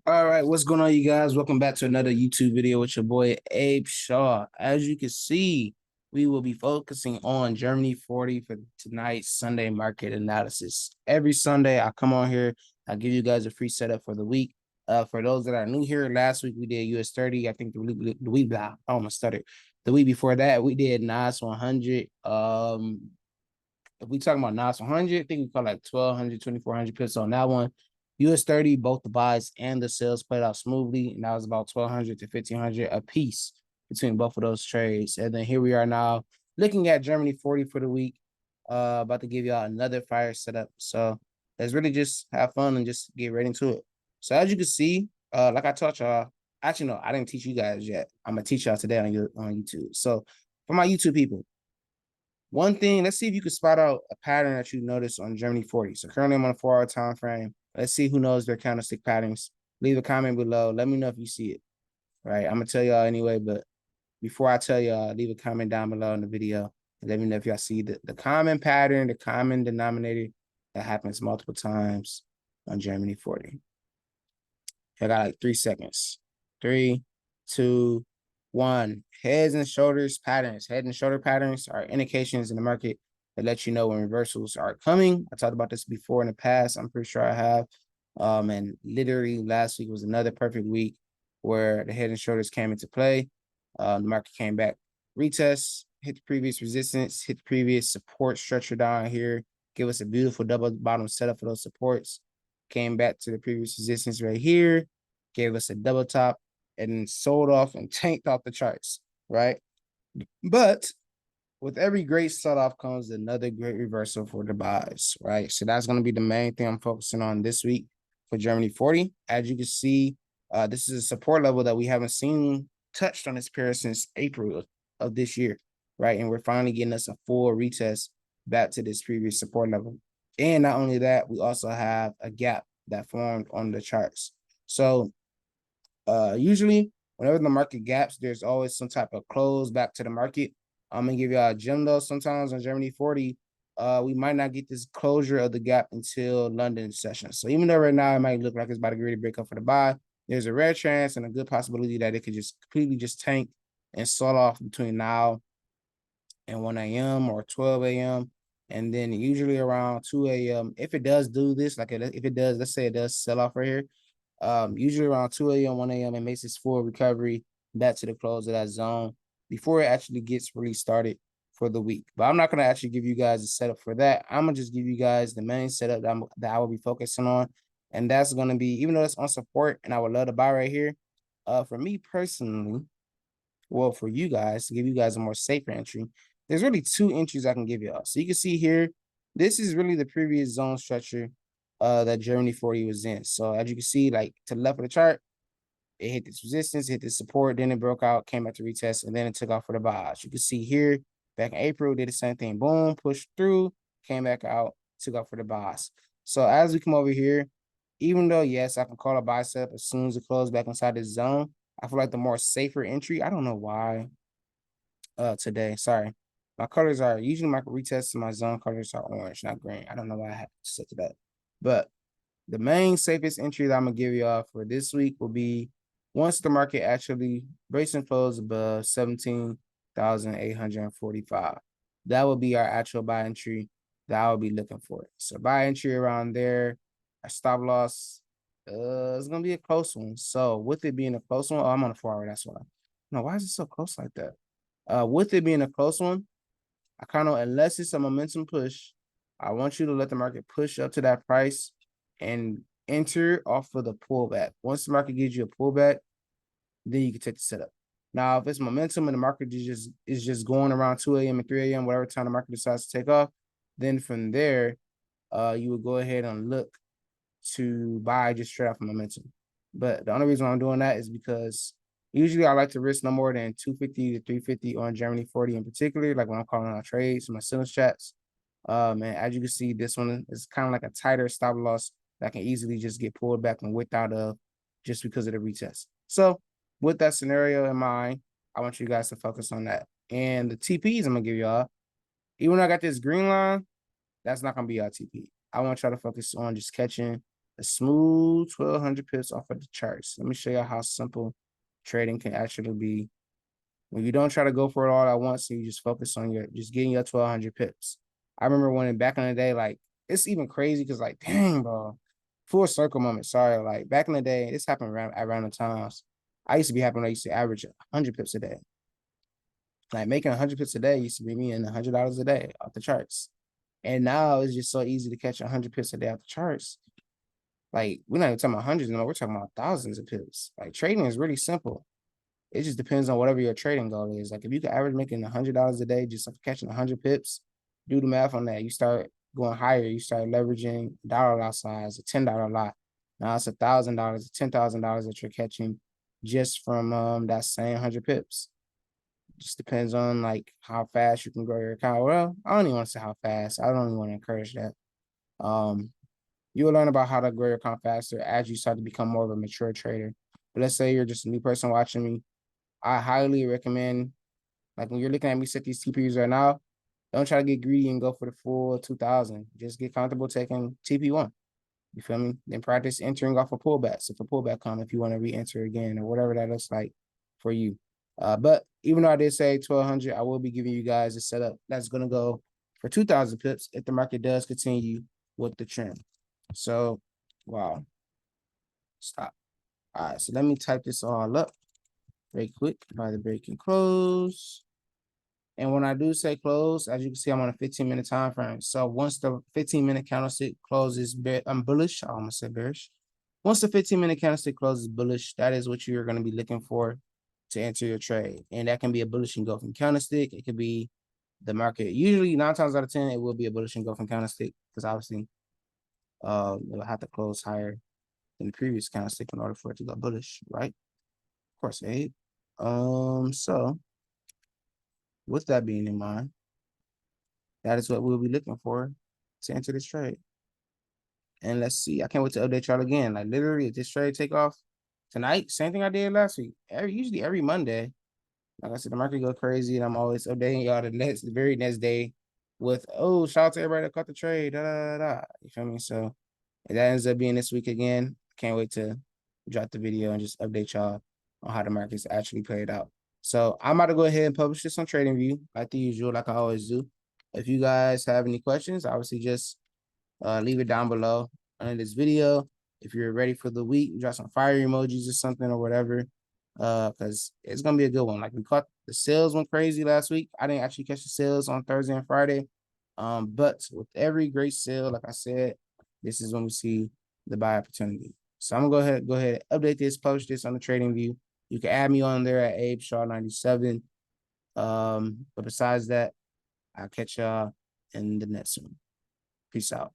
All right, what's going on, you guys? Welcome back to another YouTube video with your boy Abe Shaw. As you can see, we will be focusing on Germany 40 for tonight's Sunday market analysis. Every Sunday, I come on here, I give you guys a free setup for the week. For those that are new here, last week we did US 30. I think I almost stuttered. The week before that, we did NAS 100. If we talking about NAS 100, I think we call like 1,200, 2,400 pips on that one. US 30, both the buys and the sales played out smoothly, and that was about 1,200 to 1,500 a piece between both of those trades. And then here we are now looking at Germany 40 for the week. About to give y'all another fire setup. So let's really just have fun and just get right into it. So as you can see, like I taught y'all, actually no, I didn't teach you guys yet. I'm gonna teach y'all today on YouTube. So for my YouTube people, one thing, let's see if you can spot out a pattern that you notice on Germany 40. So currently I'm on a 4-hour time frame. Let's see who knows their candlestick patterns. Leave a comment below. Let me know if you see it. Right. I'm gonna tell y'all anyway, but before I tell y'all, leave a comment down below in the video and let me know if y'all see the common pattern, the common denominator that happens multiple times on Germany 40. I got like 3 seconds. 3, 2, 1. Heads and shoulders patterns. Head and shoulder patterns are indications in the market that let you know when reversals are coming. I talked about this before in the past. I'm pretty sure I have. And literally last week was another perfect week where the head and shoulders came into play. The market came back, retest, hit the previous resistance, hit the previous support structure down here, give us a beautiful double bottom setup for those supports. Came back to the previous resistance right here, gave us a double top, and then sold off and tanked off the charts, right? But with every great sell-off comes another great reversal for the buys, right? So that's going to be the main thing I'm focusing on this week for Germany 40. As you can see, this is a support level that we haven't seen touched on this pair since April of this year, right? And we're finally getting us a full retest back to this previous support level. And not only that, we also have a gap that formed on the charts. So usually whenever the market gaps, there's always some type of close back to the market. I'm gonna give y'all a gem though. Sometimes on Germany 40, we might not get this closure of the gap until London session. So even though right now it might look like it's about to get ready to break up for the buy, there's a rare chance and a good possibility that it could just completely just tank and sell off between now and 1 a.m. or 12 a.m. And then usually around 2 a.m. If it does do this, like if it does, let's say it does sell off right here, usually around 2 a.m., 1 a.m., it makes its full recovery back to the close of that zone before it actually gets really started for the week. But I'm not going to actually give you guys a setup for that. I'm going to just give you guys the main setup that I will be focusing on. And that's going to be, even though it's on support and I would love to buy right here, for me personally, well, for you guys, to give you guys a more safer entry, there's really 2 entries I can give y'all. So you can see here, this is really the previous zone structure that Germany 40 was in. So as you can see, like to the left of the chart, it hit this resistance, hit this support, then it broke out, came back to retest, and then it took off for the buys. You can see here, back in April, did the same thing. Boom, pushed through, came back out, took off for the buys. So as we come over here, even though, yes, I can call a buy setup as soon as it closes back inside this zone, I feel like the more safer entry, I don't know why today, sorry. My colors are, usually my retests my zone colors are orange, not green. I don't know why I had to set to that. But the main safest entry that I'm gonna give y'all for this week will be once the market actually breaks and close above 17,845. That will be our actual buy entry that I will be looking for. So buy entry around there. Our stop loss it's gonna be a close one. So with it being a close one, oh, I'm on a 4-hour, that's why. No, why is it so close like that? With it being a close one, I kind of, unless it's a momentum push, I want you to let the market push up to that price and enter off of the pullback. Once the market gives you a pullback, then you can take the setup. Now, if it's momentum and the market is just going around 2 a.m. and 3 a.m., whatever time the market decides to take off, then from there, you would go ahead and look to buy just straight off of momentum. But the only reason I'm doing that is because usually I like to risk no more than 250 to 350 on Germany 40 in particular, like when I'm calling out trades, my sales chats. And as you can see, this one is kind of like a tighter stop loss that can easily just get pulled back and whipped out of just because of the retest. So with that scenario in mind, I want you guys to focus on that. And the TPs I'm going to give y'all, even though I got this green line, that's not going to be our TP. I want y'all to focus on just catching a smooth 1,200 pips off of the charts. Let me show you how simple trading can actually be. When you don't try to go for it all at once, and you just focus on just getting your 1,200 pips. I remember when back in the day, like, it's even crazy because, like, dang, bro, full circle moment. Sorry, like, back in the day, this happened around the times. I used to be happy when I used to average 100 pips a day. Like, making 100 pips a day used to be me in $100 a day off the charts. And now it's just so easy to catch 100 pips a day off the charts. Like, we're not even talking about hundreds anymore. We're talking about thousands of pips. Like, trading is really simple. It just depends on whatever your trading goal is. Like, if you can average making $100 a day, just catching 100 pips, do the math on that. You start going higher. You start leveraging dollar lot size, a $10 lot. Now it's $1,000, $10,000 that you're catching just from that same 100 pips. Just depends on like how fast you can grow your account. Well, I don't even want to say how fast. I don't even want to encourage that. You'll learn about how to grow your account faster as you start to become more of a mature trader. But let's say you're just a new person watching me. I highly recommend, like, when you're looking at me set these TPUs right now, don't try to get greedy and go for the full 2,000. Just get comfortable taking TP1. You feel me? Then practice entering off of pullbacks. If a pullback comes, if you want to re-enter again or whatever that looks like for you. But even though I did say 1,200, I will be giving you guys a setup that's going to go for 2,000 pips if the market does continue with the trend. So, wow. Stop. All right, so let me type this all up very quick by the break and close. And when I do say close, as you can see, I'm on a 15-minute time frame. So once the 15-minute candlestick closes, I'm bullish. I almost said bearish. Once the 15-minute candlestick closes bullish, that is what you're going to be looking for to enter your trade. And that can be a bullish engulfing candlestick. It could be the market. Usually 9 times out of 10, it will be a bullish engulfing candlestick because obviously it'll have to close higher than the previous candlestick in order for it to go bullish, right? Of course, Abe. So with that being in mind, that is what we'll be looking for to enter this trade. And let's see. I can't wait to update y'all again. Like, literally, if this trade take off tonight, same thing I did last week. Usually every Monday, like I said, the market go crazy, and I'm always updating y'all the very next day with, oh, shout out to everybody that caught the trade. Da, da, da, da. You feel me? So if that ends up being this week again, can't wait to drop the video and just update y'all on how the market's actually played out. So I'm about to go ahead and publish this on TradingView, like the usual, like I always do. If you guys have any questions, obviously just leave it down below under this video. If you're ready for the week, drop some fire emojis or something or whatever, because it's gonna be a good one. Like, we caught the sales went crazy last week. I didn't actually catch the sales on Thursday and Friday, but with every great sale, like I said, this is when we see the buy opportunity. So I'm gonna go ahead and update this, publish this on the TradingView. You can add me on there at AbeShaw97. But besides that, I'll catch y'all in the next one. Peace out.